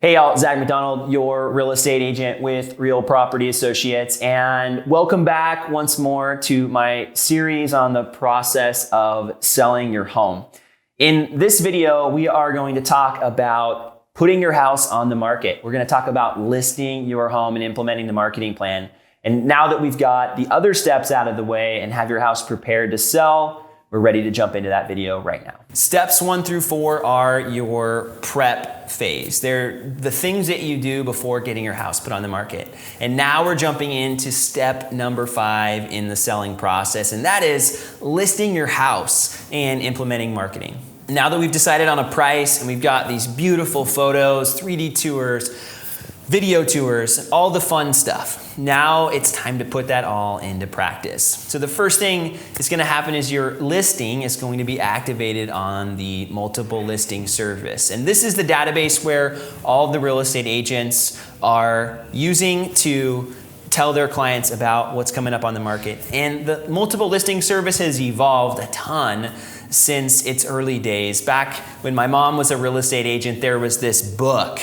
Hey y'all, Zach McDonald, your real estate agent with Real Property Associates, and welcome back once more to my series on the process of selling your home. In this video, we are going to talk about putting your house on the market. We're going to talk about listing your home and implementing the marketing plan. And now that we've got the other steps out of the way and have your house prepared to sell, we're ready to jump into that video right now. Steps 1 through 4 are your prep phase. They're the things that you do before getting your house put on the market. And now we're jumping into step number 5 in the selling process, and that is listing your house and implementing marketing. Now that we've decided on a price and we've got these beautiful photos, 3D tours, video tours, all the fun stuff. Now it's time to put that all into practice. So the first thing that's going to happen is your listing is going to be activated on the multiple listing service. And this is the database where all the real estate agents are using to tell their clients about what's coming up on the market. And the multiple listing service has evolved a ton since its early days. Back when my mom was a real estate agent, there was this book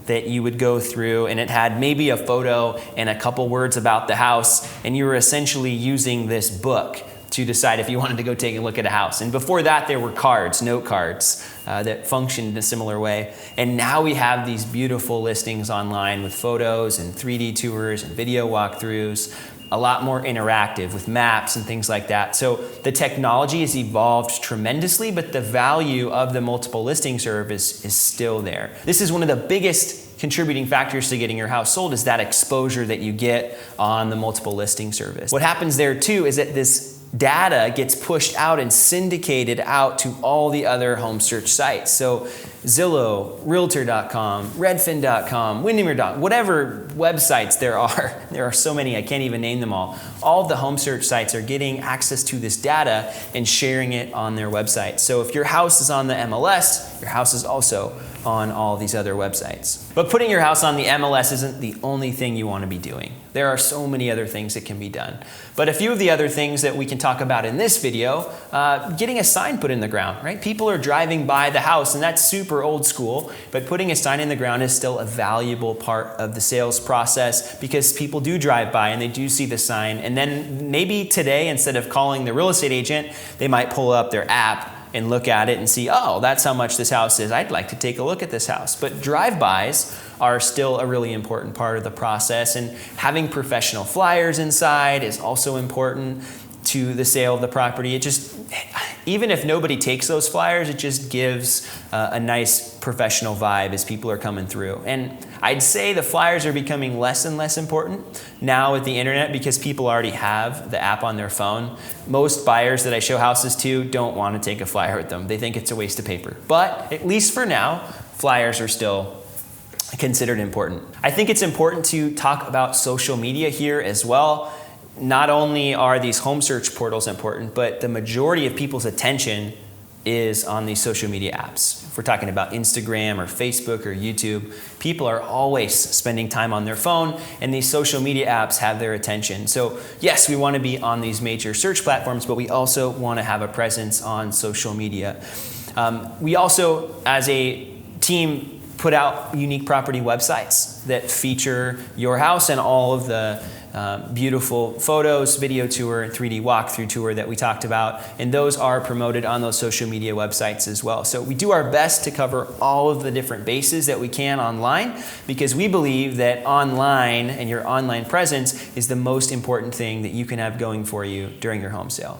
that you would go through, and it had maybe a photo and a couple words about the house, and you were essentially using this book to decide if you wanted to go take a look at a house. And before that, there were cards, note cards, that functioned in a similar way. And now we have these beautiful listings online with photos and 3D tours and video walkthroughs, a lot more interactive with maps and things like that. So the technology has evolved tremendously, but the value of the multiple listing service is still there. This is one of the biggest contributing factors to getting your house sold, is that exposure that you get on the multiple listing service. What happens there too is that this data gets pushed out and syndicated out to all the other home search sites. So Zillow, Realtor.com, Redfin.com, Windermere.com, whatever websites there are so many, I can't even name them all. All of the home search sites are getting access to this data and sharing it on their website. So if your house is on the MLS, your house is also on all these other websites. But putting your house on the MLS isn't the only thing you want to be doing. There are so many other things that can be done. But a few of the other things that we can talk about in this video, getting a sign put in the ground, right? People are driving by the house, and that's super old school, but putting a sign in the ground is still a valuable part of the sales process, because people do drive by and they do see the sign. And then maybe today, instead of calling the real estate agent, they might pull up their app and look at it and see, oh, that's how much this house is. I'd like to take a look at this house. But drive-bys are still a really important part of the process, and having professional flyers inside is also important to the sale of the property. It just, even if nobody takes those flyers, it just gives a nice professional vibe as people are coming through. And I'd say the flyers are becoming less and less important now with the internet, because people already have the app on their phone. Most buyers that I show houses to don't want to take a flyer with them. They think it's a waste of paper. But at least for now, flyers are still considered important. I think it's important to talk about social media here as well. Not only are these home search portals important, but the majority of people's attention is on these social media apps. If we're talking about Instagram or Facebook or YouTube, people are always spending time on their phone, and these social media apps have their attention. So yes, we want to be on these major search platforms, but we also want to have a presence on social media. We also, as a team, put out unique property websites that feature your house and all of the beautiful photos, video tour, 3D walkthrough tour that we talked about, and those are promoted on those social media websites as well. So we do our best to cover all of the different bases that we can online, because we believe that online and your online presence is the most important thing that you can have going for you during your home sale.